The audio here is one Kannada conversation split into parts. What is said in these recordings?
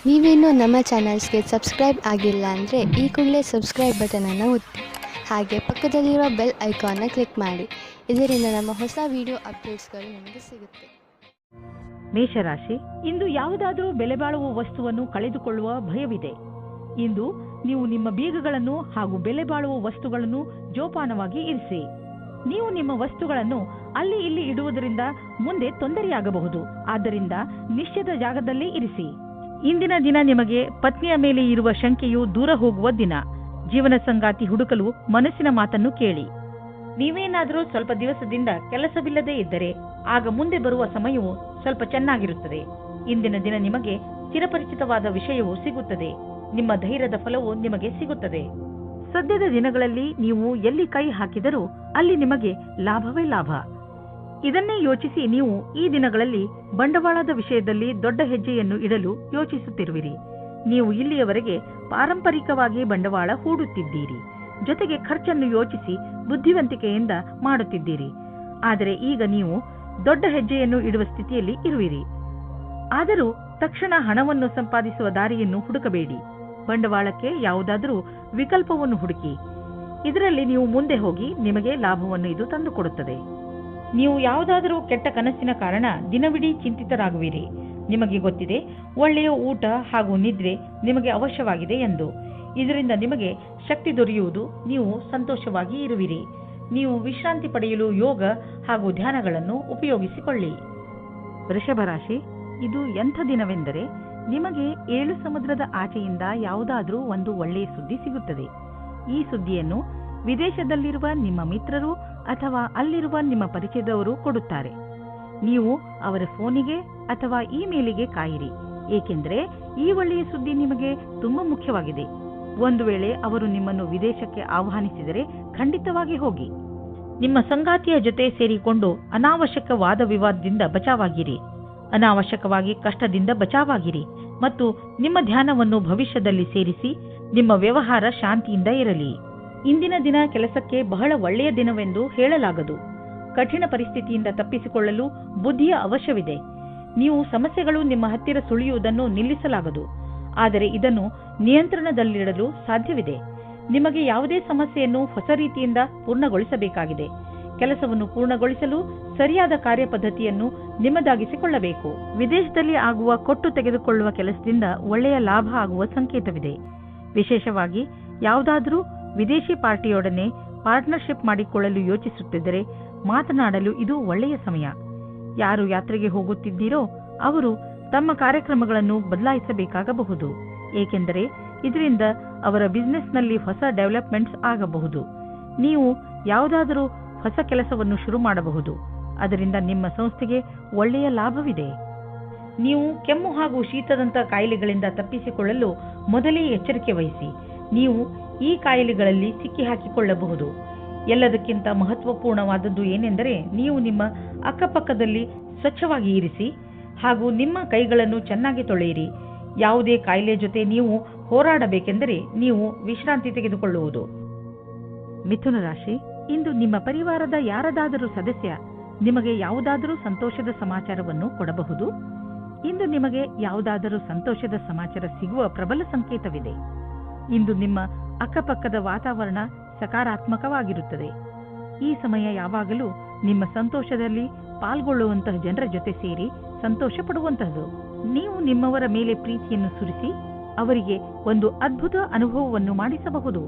ನೀವೇನೂ ನಮ್ಮ ಚಾನಲ್ಸ್ಗೆ ಸಬ್ಸ್ಕ್ರೈಬ್ ಆಗಿಲ್ಲ ಅಂದರೆ ಈ ಕೂಡಲೇ ಸಬ್ಸ್ಕ್ರೈಬ್ ಬಟನನ್ನು ಒತ್ತಿ ಹಾಗೆ ಪಕ್ಕದಲ್ಲಿರೋ ಬೆಲ್ ಐಕಾನ್ನ ಕ್ಲಿಕ್ ಮಾಡಿ. ಇದರಿಂದ ನಮ್ಮ ಹೊಸ ವಿಡಿಯೋ ಅಪ್ಡೇಟ್ಸ್ಗಳು ನಿಮಗೆ ಸಿಗುತ್ತೆ. ಮೇಷರಾಶಿ, ಇಂದು ಯಾವುದಾದರೂ ಬೆಲೆ ಬಾಳುವ ವಸ್ತುವನ್ನು ಕಳೆದುಕೊಳ್ಳುವ ಭಯವಿದೆ. ಇಂದು ನೀವು ನಿಮ್ಮ ಬೀಗಗಳನ್ನು ಹಾಗೂ ಬೆಲೆ ಬಾಳುವ ವಸ್ತುಗಳನ್ನು ಜೋಪಾನವಾಗಿ ಇರಿಸಿ. ನೀವು ನಿಮ್ಮ ವಸ್ತುಗಳನ್ನು ಅಲ್ಲಿ ಇಲ್ಲಿ ಇಡುವುದರಿಂದ ಮುಂದೆ ತೊಂದರೆಯಾಗಬಹುದು. ಆದ್ದರಿಂದ ನಿಶ್ಚಿತ ಜಾಗದಲ್ಲಿ ಇರಿಸಿ. ಇಂದಿನ ದಿನ ನಿಮಗೆ ಪತ್ನಿಯ ಮೇಲೆ ಇರುವ ಶಂಕೆಯು ದೂರ ಹೋಗುವ ದಿನ. ಜೀವನ ಸಂಗಾತಿ ಹುಡುಕಲು ಮನಸ್ಸಿನ ಮಾತನ್ನು ಕೇಳಿ. ನೀವೇನಾದರೂ ಸ್ವಲ್ಪ ದಿವಸದಿಂದ ಕೆಲಸವಿಲ್ಲದೆ ಇದ್ದರೆ ಆಗ ಮುಂದೆ ಬರುವ ಸಮಯವು ಸ್ವಲ್ಪ ಚೆನ್ನಾಗಿರುತ್ತದೆ. ಇಂದಿನ ದಿನ ನಿಮಗೆ ಚಿರಪರಿಚಿತವಾದ ವಿಷಯವು ಸಿಗುತ್ತದೆ. ನಿಮ್ಮ ಧೈರ್ಯದ ಫಲವು ನಿಮಗೆ ಸಿಗುತ್ತದೆ. ಸದ್ಯದ ದಿನಗಳಲ್ಲಿ ನೀವು ಎಲ್ಲಿ ಕೈ ಹಾಕಿದರೂ ಅಲ್ಲಿ ನಿಮಗೆ ಲಾಭವೇ ಲಾಭ. ಇದನ್ನೇ ಯೋಚಿಸಿ ನೀವು ಈ ದಿನಗಳಲ್ಲಿ ಬಂಡವಾಳದ ವಿಷಯದಲ್ಲಿ ದೊಡ್ಡ ಹೆಜ್ಜೆಯನ್ನು ಇಡಲು ಯೋಚಿಸುತ್ತಿರುವಿರಿ. ನೀವು ಇಲ್ಲಿಯವರೆಗೆ ಪಾರಂಪರಿಕವಾಗಿ ಬಂಡವಾಳ ಹೂಡುತ್ತಿದ್ದೀರಿ. ಜೊತೆಗೆ ಖರ್ಚನ್ನು ಯೋಚಿಸಿ ಬುದ್ಧಿವಂತಿಕೆಯಿಂದ ಮಾಡುತ್ತಿದ್ದೀರಿ. ಆದರೆ ಈಗ ನೀವು ದೊಡ್ಡ ಹೆಜ್ಜೆಯನ್ನು ಇಡುವ ಸ್ಥಿತಿಯಲ್ಲಿ ಇರುವಿರಿ. ಆದರೂ ತಕ್ಷಣ ಹಣವನ್ನು ಸಂಪಾದಿಸುವ ದಾರಿಯನ್ನು ಹುಡುಕಬೇಡಿ. ಬಂಡವಾಳಕ್ಕೆ ಯಾವುದಾದರೂ ವಿಕಲ್ಪವನ್ನು ಹುಡುಕಿ. ಇದರಲ್ಲಿ ನೀವು ಮುಂದೆ ಹೋಗಿ ನಿಮಗೆ ಲಾಭವನ್ನು ಇದು ತಂದುಕೊಡುತ್ತದೆ. ನೀವು ಯಾವುದಾದರೂ ಕೆಟ್ಟ ಕನಸಿನ ಕಾರಣ ದಿನವಿಡೀ ಚಿಂತಿತರಾಗುವಿರಿ. ನಿಮಗೆ ಗೊತ್ತಿದೆ, ಒಳ್ಳೆಯ ಊಟ ಹಾಗೂ ನಿದ್ರೆ ನಿಮಗೆ ಅವಶ್ಯವಾಗಿದೆ ಎಂದು. ಇದರಿಂದ ನಿಮಗೆ ಶಕ್ತಿ ದೊರೆಯುವುದು. ನೀವು ಸಂತೋಷವಾಗಿ ಇರುವಿರಿ. ನೀವು ವಿಶ್ರಾಂತಿ ಪಡೆಯಲು ಯೋಗ ಹಾಗೂ ಧ್ಯಾನಗಳನ್ನು ಉಪಯೋಗಿಸಿಕೊಳ್ಳಿ. ವೃಷಭ ರಾಶಿ, ಇದು ಎಂಥ ದಿನವೆಂದರೆ ನಿಮಗೆ 7 ಸಮುದ್ರದ ಆಚೆಯಿಂದ ಯಾವುದಾದ್ರೂ ಒಂದು ಒಳ್ಳೆಯ ಸುದ್ದಿ ಸಿಗುತ್ತದೆ. ಈ ಸುದ್ದಿಯನ್ನು ವಿದೇಶದಲ್ಲಿರುವ ನಿಮ್ಮ ಮಿತ್ರರು ಅಥವಾ ಅಲ್ಲಿರುವ ನಿಮ್ಮ ಪರಿಚಯದವರು ಕೊಡುತ್ತಾರೆ. ನೀವು ಅವರ ಫೋನಿಗೆ ಅಥವಾ ಇಮೇಲಿಗೆ ಕಾಯಿರಿ, ಏಕೆಂದರೆ ಈ ಒಳ್ಳೆಯ ಸುದ್ದಿ ನಿಮಗೆ ತುಂಬಾ ಮುಖ್ಯವಾಗಿದೆ. ಒಂದು ವೇಳೆ ಅವರು ನಿಮ್ಮನ್ನು ವಿದೇಶಕ್ಕೆ ಆಹ್ವಾನಿಸಿದರೆ ಖಂಡಿತವಾಗಿ ಹೋಗಿ. ನಿಮ್ಮ ಸಂಗಾತಿಯ ಜೊತೆ ಸೇರಿಕೊಂಡು ಅನಾವಶ್ಯಕ ವಾದ ವಿವಾದದಿಂದ ಬಚಾವಾಗಿರಿ. ಅನಾವಶ್ಯಕವಾಗಿ ಕಷ್ಟದಿಂದ ಬಚಾವಾಗಿರಿ ಮತ್ತು ನಿಮ್ಮ ಧ್ಯಾನವನ್ನು ಭವಿಷ್ಯದಲ್ಲಿ ಸೇರಿಸಿ. ನಿಮ್ಮ ವ್ಯವಹಾರ ಶಾಂತಿಯಿಂದ ಇರಲಿ. ಇಂದಿನ ದಿನ ಕೆಲಸಕ್ಕೆ ಬಹಳ ಒಳ್ಳೆಯ ದಿನವೆಂದು ಹೇಳಲಾಗದು. ಕಠಿಣ ಪರಿಸ್ಥಿತಿಯಿಂದ ತಪ್ಪಿಸಿಕೊಳ್ಳಲು ಬುದ್ಧಿಯ ಅವಶ್ಯವಿದೆ. ನೀವು ಸಮಸ್ಯೆಗಳು ನಿಮ್ಮ ಹತ್ತಿರ ಸುಳಿಯುವುದನ್ನು ನಿಲ್ಲಿಸಲಾಗದು, ಆದರೆ ಇದನ್ನು ನಿಯಂತ್ರಣದಲ್ಲಿಡಲು ಸಾಧ್ಯವಿದೆ. ನಿಮಗೆ ಯಾವುದೇ ಸಮಸ್ಯೆಯನ್ನು ಹೊಸ ರೀತಿಯಿಂದ ಪೂರ್ಣಗೊಳಿಸಬೇಕಾಗಿದೆ. ಕೆಲಸವನ್ನು ಪೂರ್ಣಗೊಳಿಸಲು ಸರಿಯಾದ ಕಾರ್ಯಪದ್ಧತಿಯನ್ನು ನಿಮ್ಮದಾಗಿಸಿಕೊಳ್ಳಬೇಕು. ವಿದೇಶದಲ್ಲಿ ಆಗುವ ಕೊಟ್ಟು ತೆಗೆದುಕೊಳ್ಳುವ ಕೆಲಸದಿಂದ ಒಳ್ಳೆಯ ಲಾಭ ಆಗುವ ಸಂಕೇತವಿದೆ. ವಿಶೇಷವಾಗಿ ಯಾವುದಾದರೂ ವಿದೇಶಿ ಪಾರ್ಟಿಯೊಡನೆ ಪಾರ್ಟ್ನರ್ಶಿಪ್ ಮಾಡಿಕೊಳ್ಳಲು ಯೋಚಿಸುತ್ತಿದ್ದರೆ ಮಾತನಾಡಲು ಇದು ಒಳ್ಳೆಯ ಸಮಯ. ಯಾರು ಯಾತ್ರೆಗೆ ಹೋಗುತ್ತಿದ್ದೀರೋ ಅವರು ತಮ್ಮ ಕಾರ್ಯಕ್ರಮಗಳನ್ನು ಬದಲಾಯಿಸಬೇಕಾಗಬಹುದು, ಏಕೆಂದರೆ ಇದರಿಂದ ಅವರ ಬಿಸಿನೆಸ್ನಲ್ಲಿ ಹೊಸ ಡೆವಲಪ್ಮೆಂಟ್ಸ್ ಆಗಬಹುದು. ನೀವು ಯಾವುದಾದರೂ ಹೊಸ ಕೆಲಸವನ್ನು ಶುರು ಮಾಡಬಹುದು. ಅದರಿಂದ ನಿಮ್ಮ ಸಂಸ್ಥೆಗೆ ಒಳ್ಳೆಯ ಲಾಭವಿದೆ. ನೀವು ಕೆಮ್ಮು ಹಾಗೂ ಶೀತದಂಥ ಕಾಯಿಲೆಗಳಿಂದ ತಪ್ಪಿಸಿಕೊಳ್ಳಲು ಮೊದಲೇ ಎಚ್ಚರಿಕೆ ವಹಿಸಿ. ನೀವು ಈ ಕಾಯಿಲೆಗಳಲ್ಲಿ ಸಿಕ್ಕಿ ಹಾಕಿಕೊಳ್ಳಬಹುದು. ಎಲ್ಲದಕ್ಕಿಂತ ಮಹತ್ವಪೂರ್ಣವಾದದ್ದು ಏನೆಂದರೆ ನೀವು ನಿಮ್ಮ ಅಕ್ಕಪಕ್ಕದಲ್ಲಿ ಸ್ವಚ್ಛವಾಗಿ ಇರಿಸಿ ಹಾಗೂ ನಿಮ್ಮ ಕೈಗಳನ್ನು ಚೆನ್ನಾಗಿ ತೊಳೆಯಿರಿ. ಯಾವುದೇ ಕಾಯಿಲೆ ಜೊತೆ ನೀವು ಹೋರಾಡಬೇಕೆಂದರೆ ನೀವು ವಿಶ್ರಾಂತಿ ತೆಗೆದುಕೊಳ್ಳುವುದು. ಮಿಥುನ ರಾಶಿ, ಇಂದು ನಿಮ್ಮ ಪರಿವಾರದ ಯಾರದಾದರೂ ಸದಸ್ಯ ನಿಮಗೆ ಯಾವುದಾದರೂ ಸಂತೋಷದ ಸಮಾಚಾರವನ್ನು ಕೊಡಬಹುದು. ಇಂದು ನಿಮಗೆ ಯಾವುದಾದರೂ ಸಂತೋಷದ ಸಮಾಚಾರ ಸಿಗುವ ಪ್ರಬಲ ಸಂಕೇತವಿದೆ. ಇಂದು ನಿಮ್ಮ ಅಕ್ಕಪಕ್ಕದ ವಾತಾವರಣ ಸಕಾರಾತ್ಮಕವಾಗಿರುತ್ತದೆ. ಈ ಸಮಯ ಯಾವಾಗಲೂ ನಿಮ್ಮ ಸಂತೋಷದಲ್ಲಿ ಪಾಲ್ಗೊಳ್ಳುವಂತಹ ಜನರ ಜೊತೆ ಸೇರಿ ಸಂತೋಷ ಪಡುವಂತಹದ್ದು. ನೀವು ನಿಮ್ಮವರ ಮೇಲೆ ಪ್ರೀತಿಯನ್ನು ಸುರಿಸಿ ಅವರಿಗೆ ಒಂದು ಅದ್ಭುತ ಅನುಭವವನ್ನು ಮಾಡಿಸಬಹುದು.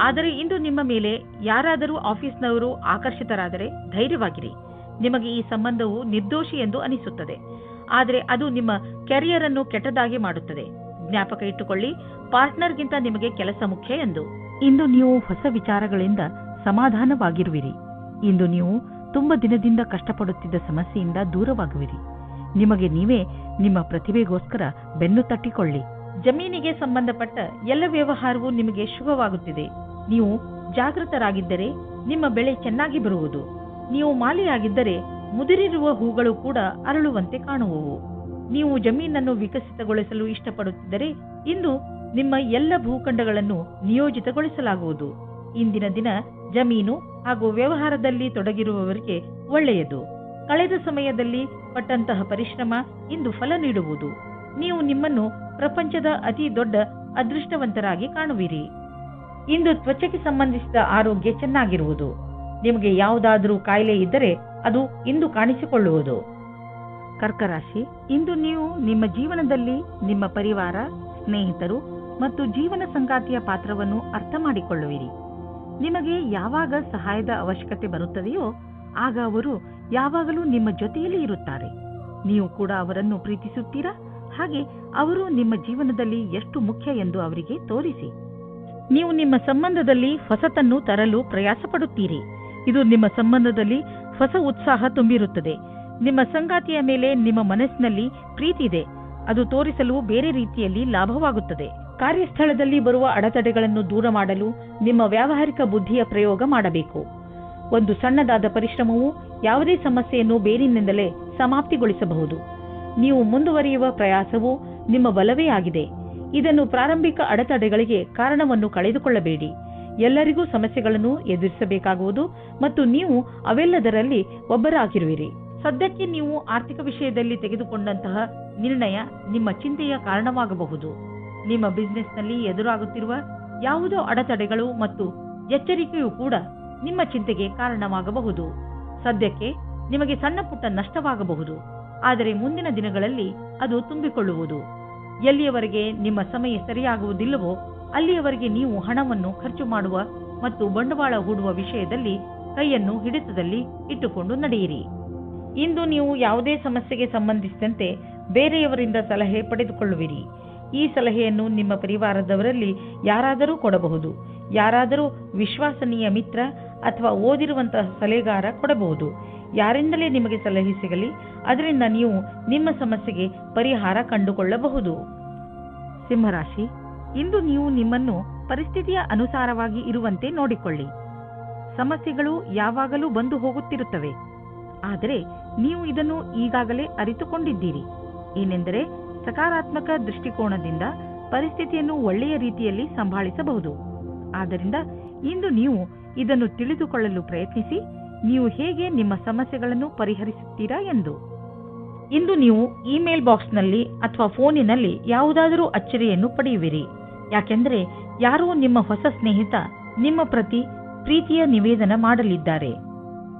ಆದರೆ ಇಂದು ನಿಮ್ಮ ಮೇಲೆ ಯಾರಾದರೂ ಆಫೀಸ್ನವರು ಆಕರ್ಷಿತರಾದರೆ ಧೈರ್ಯವಾಗಿರಿ. ನಿಮಗೆ ಈ ಸಂಬಂಧವು ನಿರ್ದೋಷಿ ಎಂದು ಅನಿಸುತ್ತದೆ, ಆದರೆ ಅದು ನಿಮ್ಮ ಕೆರಿಯರ್ ಅನ್ನು ಕೆಟ್ಟದಾಗಿ ಮಾಡುತ್ತದೆ. ಜ್ಞಾಪಕ ಇಟ್ಟುಕೊಳ್ಳಿ, ಪಾರ್ಟ್ನರ್ಗಿಂತ ನಿಮಗೆ ಕೆಲಸ ಮುಖ್ಯ ಎಂದು. ಇಂದು ನೀವು ಹೊಸ ವಿಚಾರಗಳಿಂದ ಸಮಾಧಾನವಾಗಿರುವಿರಿ. ಇಂದು ನೀವು ತುಂಬ ದಿನದಿಂದ ಕಷ್ಟಪಡುತ್ತಿದ್ದ ಸಮಸ್ಯೆಯಿಂದ ದೂರವಾಗುವಿರಿ. ನಿಮಗೆ ನೀವೇ ನಿಮ್ಮ ಪ್ರತಿಭೆಗೋಸ್ಕರ ಬೆನ್ನು ತಟ್ಟಿಕೊಳ್ಳಿ. ಜಮೀನಿಗೆ ಸಂಬಂಧಪಟ್ಟ ಎಲ್ಲ ವ್ಯವಹಾರವೂ ನಿಮಗೆ ಶುಭವಾಗುತ್ತಿದೆ. ನೀವು ಜಾಗೃತರಾಗಿದ್ದರೆ ನಿಮ್ಮ ಬೆಳೆ ಚೆನ್ನಾಗಿ ಬರುವುದು. ನೀವು ಮಾಲಿಯಾಗಿದ್ದರೆ ಮುದುರಿರುವ ಹೂಗಳು ಕೂಡ ಅರಳುವಂತೆ ಕಾಣುವವು. ನೀವು ಜಮೀನನ್ನು ವಿಕಸಿತಗೊಳಿಸಲು ಇಷ್ಟಪಡುತ್ತಿದ್ದರೆ ಇಂದು ನಿಮ್ಮ ಎಲ್ಲ ಭೂಖಂಡಗಳನ್ನು ನಿಯೋಜಿತಗೊಳಿಸಲಾಗುವುದು. ಇಂದಿನ ದಿನ ಜಮೀನು ಹಾಗೂ ವ್ಯವಹಾರದಲ್ಲಿ ತೊಡಗಿರುವವರಿಗೆ ಒಳ್ಳೆಯದು. ಕಳೆದ ಸಮಯದಲ್ಲಿ ಪಟ್ಟಂತಹ ಪರಿಶ್ರಮ ಇಂದು ಫಲ ನೀಡುವುದು. ನೀವು ನಿಮ್ಮನ್ನು ಪ್ರಪಂಚದ ಅತಿ ದೊಡ್ಡ ಅದೃಷ್ಟವಂತರಾಗಿ ಕಾಣುವಿರಿ. ಇಂದು ತ್ವಚೆಗೆ ಸಂಬಂಧಿಸಿದ ಆರೋಗ್ಯ ಚೆನ್ನಾಗಿರುವುದು. ನಿಮಗೆ ಯಾವುದಾದರೂ ಕಾಯಿಲೆ ಇದ್ದರೆ ಅದು ಇಂದು ಕಾಣಿಸಿಕೊಳ್ಳುವುದು. ಕರ್ಕ ರಾಶಿ, ಇಂದು ನೀವು ನಿಮ್ಮ ಜೀವನದಲ್ಲಿ ನಿಮ್ಮ ಪರಿವಾರ, ಸ್ನೇಹಿತರು ಮತ್ತು ಜೀವನ ಸಂಗಾತಿಯ ಪಾತ್ರವನ್ನು ಅರ್ಥ ಮಾಡಿಕೊಳ್ಳುವಿರಿ. ನಿಮಗೆ ಯಾವಾಗ ಸಹಾಯದ ಅವಶ್ಯಕತೆ ಬರುತ್ತದೆಯೋ ಆಗ ಅವರು ಯಾವಾಗಲೂ ನಿಮ್ಮ ಜೊತೆಯಲ್ಲಿ ಇರುತ್ತಾರೆ. ನೀವು ಕೂಡ ಅವರನ್ನು ಪ್ರೀತಿಸುತ್ತೀರಾ? ಹಾಗೆ ಅವರು ನಿಮ್ಮ ಜೀವನದಲ್ಲಿ ಎಷ್ಟು ಮುಖ್ಯ ಎಂದು ಅವರಿಗೆ ತೋರಿಸಿ. ನೀವು ನಿಮ್ಮ ಸಂಬಂಧದಲ್ಲಿ ಹೊಸತನ್ನು ತರಲು ಪ್ರಯಾಸ ಪಡುತ್ತೀರಿ. ಇದು ನಿಮ್ಮ ಸಂಬಂಧದಲ್ಲಿ ಹೊಸ ಉತ್ಸಾಹ ತುಂಬಿರುತ್ತದೆ. ನಿಮ್ಮ ಸಂಗಾತಿಯ ಮೇಲೆ ನಿಮ್ಮ ಮನಸ್ಸಿನಲ್ಲಿ ಪ್ರೀತಿ ಇದೆ. ಅದು ತೋರಿಸಲು ಬೇರೆ ರೀತಿಯಲ್ಲಿ ಲಾಭವಾಗುತ್ತದೆ. ಕಾರ್ಯಸ್ಥಳದಲ್ಲಿ ಬರುವ ಅಡೆತಡೆಗಳನ್ನು ದೂರ ಮಾಡಲು ನಿಮ್ಮ ವ್ಯಾವಹಾರಿಕ ಬುದ್ಧಿಯ ಪ್ರಯೋಗ ಮಾಡಬೇಕು. ಒಂದು ಸಣ್ಣದಾದ ಪರಿಶ್ರಮವು ಯಾವುದೇ ಸಮಸ್ಯೆಯನ್ನು ಬೇರಿನಿಂದಲೇ ಸಮಾಪ್ತಿಗೊಳಿಸಬಹುದು. ನೀವು ಮುಂದುವರಿಯುವ ಪ್ರಯಾಸವು ನಿಮ್ಮ ಬಲವೇ ಆಗಿದೆ. ಇದನ್ನು ಪ್ರಾರಂಭಿಕ ಅಡೆತಡೆಗಳಿಗೆ ಕಾರಣವನ್ನು ಕಳೆದುಕೊಳ್ಳಬೇಡಿ. ಎಲ್ಲರಿಗೂ ಸಮಸ್ಯೆಗಳನ್ನು ಎದುರಿಸಬೇಕಾಗುವುದು ಮತ್ತು ನೀವು ಅವೆಲ್ಲದರಲ್ಲಿ ಒಬ್ಬರಾಗಿರುವಿರಿ. ಸದ್ಯಕ್ಕೆ ನೀವು ಆರ್ಥಿಕ ವಿಷಯದಲ್ಲಿ ತೆಗೆದುಕೊಂಡಂತಹ ನಿರ್ಣಯ ನಿಮ್ಮ ಚಿಂತೆಯ ಕಾರಣವಾಗಬಹುದು. ನಿಮ್ಮ ಬಿಸಿನೆಸ್ನಲ್ಲಿ ಎದುರಾಗುತ್ತಿರುವ ಯಾವುದೋ ಅಡೆತಡೆಗಳು ಮತ್ತು ಎಚ್ಚರಿಕೆಯೂ ಕೂಡ ನಿಮ್ಮ ಚಿಂತೆಗೆ ಕಾರಣವಾಗಬಹುದು. ಸದ್ಯಕ್ಕೆ ನಿಮಗೆ ಸಣ್ಣ ಪುಟ್ಟ ನಷ್ಟವಾಗಬಹುದು, ಆದರೆ ಮುಂದಿನ ದಿನಗಳಲ್ಲಿ ಅದು ತುಂಬಿಕೊಳ್ಳುವುದು. ಎಲ್ಲಿಯವರೆಗೆ ನಿಮ್ಮ ಸಮಯ ಸರಿಯಾಗುವುದಿಲ್ಲವೋ ಅಲ್ಲಿಯವರೆಗೆ ನೀವು ಹಣವನ್ನು ಖರ್ಚು ಮಾಡುವ ಮತ್ತು ಬಂಡವಾಳ ಹೂಡುವ ವಿಷಯದಲ್ಲಿ ಕೈಯನ್ನು ಹಿಡಿತದಲ್ಲಿ ಇಟ್ಟುಕೊಂಡು ನಡೆಯಿರಿ. ಇಂದು ನೀವು ಯಾವುದೇ ಸಮಸ್ಯೆಗೆ ಸಂಬಂಧಿಸಿದಂತೆ ಬೇರೆಯವರಿಂದ ಸಲಹೆ ಪಡೆದುಕೊಳ್ಳುವಿರಿ. ಈ ಸಲಹೆಯನ್ನು ನಿಮ್ಮ ಪರಿವಾರದವರಲ್ಲಿ ಯಾರಾದರೂ ಕೊಡಬಹುದು. ಯಾರಾದರೂ ವಿಶ್ವಾಸನೀಯ ಮಿತ್ರ ಅಥವಾ ಓದಿರುವಂತಹ ಸಲಹೆಗಾರ ಕೊಡಬಹುದು. ಯಾರಿಂದಲೇ ನಿಮಗೆ ಸಲಹೆ ಸಿಗಲಿ, ಅದರಿಂದ ನೀವು ನಿಮ್ಮ ಸಮಸ್ಯೆಗೆ ಪರಿಹಾರ ಕಂಡುಕೊಳ್ಳಬಹುದು. ಸಿಂಹರಾಶಿ, ಇಂದು ನೀವು ನಿಮ್ಮನ್ನು ಪರಿಸ್ಥಿತಿಯ ಅನುಸಾರವಾಗಿ ಇರುವಂತೆ ನೋಡಿಕೊಳ್ಳಿ. ಸಮಸ್ಯೆಗಳು ಯಾವಾಗಲೂ ಬಂದು ಹೋಗುತ್ತಿರುತ್ತವೆ, ಆದರೆ ನೀವು ಇದನ್ನು ಈಗಾಗಲೇ ಅರಿತುಕೊಂಡಿದ್ದೀರಿ. ಏನೆಂದರೆ ಸಕಾರಾತ್ಮಕ ದೃಷ್ಟಿಕೋನದಿಂದ ಪರಿಸ್ಥಿತಿಯನ್ನು ಒಳ್ಳೆಯ ರೀತಿಯಲ್ಲಿ ಸಂಭಾಳಿಸಬಹುದು. ಆದ್ದರಿಂದ ಇಂದು ನೀವು ಇದನ್ನು ತಿಳಿದುಕೊಳ್ಳಲು ಪ್ರಯತ್ನಿಸಿ, ನೀವು ಹೇಗೆ ನಿಮ್ಮ ಸಮಸ್ಯೆಗಳನ್ನು ಪರಿಹರಿಸುತ್ತೀರಾ ಎಂದು. ಇಂದು ನೀವು ಇಮೇಲ್ ಬಾಕ್ಸ್ನಲ್ಲಿ ಅಥವಾ ಫೋನಿನಲ್ಲಿ ಯಾವುದಾದರೂ ಅಚ್ಚರಿಯನ್ನು ಪಡೆಯುವಿರಿ. ಯಾಕೆಂದರೆ ಯಾರೋ ನಿಮ್ಮ ಹೊಸ ಸ್ನೇಹಿತ ನಿಮ್ಮ ಪ್ರತಿ ಪ್ರೀತಿಯ ನಿವೇದನ ಮಾಡಲಿದ್ದಾರೆ.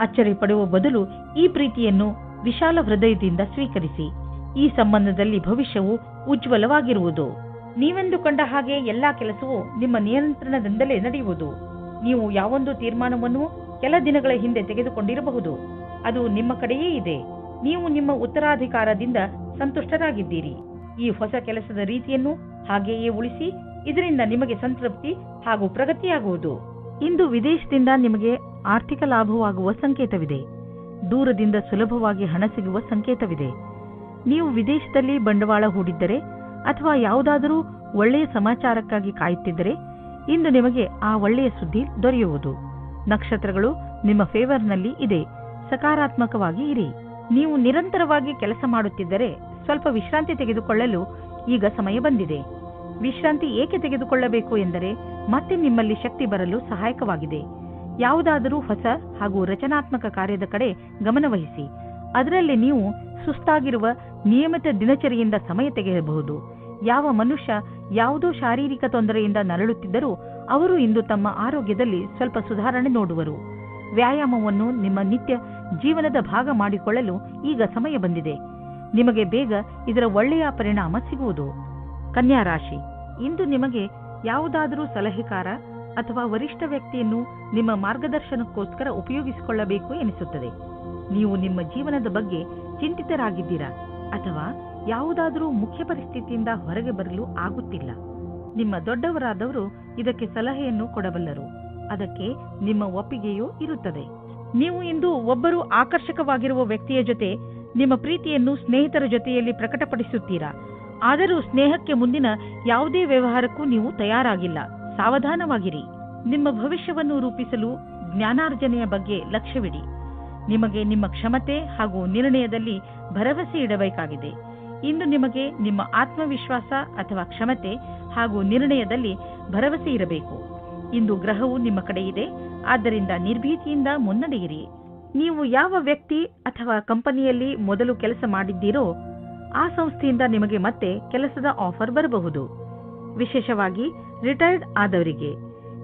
ಅಚ್ಚರಿ ಪಡುವ ಬದಲು ಈ ಪ್ರೀತಿಯನ್ನು ವಿಶಾಲ ಹೃದಯದಿಂದ ಸ್ವೀಕರಿಸಿ. ಈ ಸಂಬಂಧದಲ್ಲಿ ಭವಿಷ್ಯವು ಉಜ್ವಲವಾಗಿರುವುದು. ನೀವೆಂದುಕೊಂಡ ಹಾಗೆ ಎಲ್ಲಾ ಕೆಲಸವೂ ನಿಮ್ಮ ನಿಯಂತ್ರಣದಿಂದಲೇ ನಡೆಯುವುದು. ನೀವು ಯಾವೊಂದು ತೀರ್ಮಾನವನ್ನು ಕೆಲ ದಿನಗಳ ಹಿಂದೆ ತೆಗೆದುಕೊಂಡಿರಬಹುದು, ಅದು ನಿಮ್ಮ ಕಡೆಯೇ ಇದೆ. ನೀವು ನಿಮ್ಮ ಉತ್ತರಾಧಿಕಾರದಿಂದ ಸಂತುಷ್ಟರಾಗಿದ್ದೀರಿ. ಈ ಹೊಸ ಕೆಲಸದ ರೀತಿಯನ್ನು ಹಾಗೆಯೇ ಉಳಿಸಿ. ಇದರಿಂದ ನಿಮಗೆ ಸಂತೃಪ್ತಿ ಹಾಗೂ ಪ್ರಗತಿಯಾಗುವುದು. ಇಂದು ವಿದೇಶದಿಂದ ನಿಮಗೆ ಆರ್ಥಿಕ ಲಾಭವಾಗುವ ಸಂಕೇತವಿದೆ. ದೂರದಿಂದ ಸುಲಭವಾಗಿ ಹಣ ಸಿಗುವ ಸಂಕೇತವಿದೆ. ನೀವು ವಿದೇಶದಲ್ಲಿ ಬಂಡವಾಳ ಹೂಡಿದ್ದರೆ ಅಥವಾ ಯಾವುದಾದರೂ ಒಳ್ಳೆಯ ಸಮಾಚಾರಕ್ಕಾಗಿ ಕಾಯುತ್ತಿದ್ದರೆ ಇಂದು ನಿಮಗೆ ಆ ಒಳ್ಳೆಯ ಸುದ್ದಿ ದೊರೆಯುವುದು. ನಕ್ಷತ್ರಗಳು ನಿಮ್ಮ ಫೇವರ್ನಲ್ಲಿ ಇದೆ. ಸಕಾರಾತ್ಮಕವಾಗಿ ಇರಿ. ನೀವು ನಿರಂತರವಾಗಿ ಕೆಲಸ ಮಾಡುತ್ತಿದ್ದರೆ ಸ್ವಲ್ಪ ವಿಶ್ರಾಂತಿ ತೆಗೆದುಕೊಳ್ಳಲು ಈಗ ಸಮಯ ಬಂದಿದೆ. ವಿಶ್ರಾಂತಿ ಏಕೆ ತೆಗೆದುಕೊಳ್ಳಬೇಕು ಎಂದರೆ ಮತ್ತೆ ನಿಮ್ಮಲ್ಲಿ ಶಕ್ತಿ ಬರಲು ಸಹಾಯಕವಾಗಿದೆ. ಯಾವುದಾದರೂ ಹೊಸ ಹಾಗೂ ರಚನಾತ್ಮಕ ಕಾರ್ಯದ ಕಡೆ ಗಮನವಹಿಸಿ. ಅದರಲ್ಲಿ ನೀವು ಸುಸ್ತಾಗಿರುವ ನಿಯಮಿತ ದಿನಚರಿಯಿಂದ ಸಮಯ ತೆಗೆಯಬಹುದು. ಯಾವ ಮನುಷ್ಯ ಯಾವುದೋ ಶಾರೀರಿಕ ತೊಂದರೆಯಿಂದ ನರಳುತ್ತಿದ್ದರೂ ಅವರು ಇಂದು ತಮ್ಮ ಆರೋಗ್ಯದಲ್ಲಿ ಸ್ವಲ್ಪ ಸುಧಾರಣೆ ನೋಡುವರು. ವ್ಯಾಯಾಮವನ್ನು ನಿಮ್ಮ ನಿತ್ಯ ಜೀವನದ ಭಾಗ ಮಾಡಿಕೊಳ್ಳಲು ಈಗ ಸಮಯ ಬಂದಿದೆ. ನಿಮಗೆ ಬೇಗ ಇದರ ಒಳ್ಳೆಯ ಪರಿಣಾಮ ಸಿಗುವುದು. ಕನ್ಯಾ ರಾಶಿ, ಇಂದು ನಿಮಗೆ ಯಾವುದಾದರೂ ಸಲಹೆಗಾರ ಅಥವಾ ವರಿಷ್ಠ ವ್ಯಕ್ತಿಯನ್ನು ನಿಮ್ಮ ಮಾರ್ಗದರ್ಶನಕ್ಕೋಸ್ಕರ ಉಪಯೋಗಿಸಿಕೊಳ್ಳಬೇಕು ಎನಿಸುತ್ತದೆ. ನೀವು ನಿಮ್ಮ ಜೀವನದ ಬಗ್ಗೆ ಚಿಂತಿತರಾಗಿದ್ದೀರಾ ಅಥವಾ ಯಾವುದಾದರೂ ಮುಖ್ಯ ಪರಿಸ್ಥಿತಿಯಿಂದ ಹೊರಗೆ ಬರಲು ಆಗುತ್ತಿಲ್ಲ. ನಿಮ್ಮ ದೊಡ್ಡವರಾದವರು ಇದಕ್ಕೆ ಸಲಹೆಯನ್ನು ಕೊಡಬಲ್ಲರು. ಅದಕ್ಕೆ ನಿಮ್ಮ ಒಪ್ಪಿಗೆಯೂ ಇರುತ್ತದೆ. ನೀವು ಇಂದು ಒಬ್ಬರು ಆಕರ್ಷಕವಾಗಿರುವ ವ್ಯಕ್ತಿಯ ಜೊತೆ ನಿಮ್ಮ ಪ್ರೀತಿಯನ್ನು ಸ್ನೇಹಿತರ ಜೊತೆಯಲ್ಲಿ ಪ್ರಕಟಪಡಿಸುತ್ತೀರಾ. ಆದರೂ ಸ್ನೇಹಕ್ಕೆ ಮುಂದಿನ ಯಾವುದೇ ವ್ಯವಹಾರಕ್ಕೂ ನೀವು ತಯಾರಾಗಿಲ್ಲ. ಸಾವಧಾನವಾಗಿರಿ. ನಿಮ್ಮ ಭವಿಷ್ಯವನ್ನು ರೂಪಿಸಲು ಜ್ಞಾನಾರ್ಜನೆಯ ಬಗ್ಗೆ ಲಕ್ಷ್ಯವಿಡಿ. ನಿಮಗೆ ನಿಮ್ಮ ಕ್ಷಮತೆ ಹಾಗೂ ನಿರ್ಣಯದಲ್ಲಿ ಭರವಸೆ ಇಡಬೇಕಾಗಿದೆ. ಇಂದು ನಿಮಗೆ ನಿಮ್ಮ ಆತ್ಮವಿಶ್ವಾಸ ಅಥವಾ ಕ್ಷಮತೆ ಹಾಗೂ ನಿರ್ಣಯದಲ್ಲಿ ಭರವಸೆ ಇರಬೇಕು. ಇಂದು ಗ್ರಹವು ನಿಮ್ಮ ಕಡೆ ಇದೆ, ಆದ್ದರಿಂದ ನಿರ್ಭೀತಿಯಿಂದ ಮುನ್ನಡೆಯಿರಿ. ನೀವು ಯಾವ ವ್ಯಕ್ತಿ ಅಥವಾ ಕಂಪನಿಯಲ್ಲಿ ಮೊದಲು ಕೆಲಸ ಮಾಡಿದ್ದೀರೋ ಆ ಸಂಸ್ಥೆಯಿಂದ ನಿಮಗೆ ಮತ್ತೆ ಕೆಲಸದ ಆಫರ್ ಬರಬಹುದು. ವಿಶೇಷವಾಗಿ ರಿಟೈರ್ಡ್ ಆದವರಿಗೆ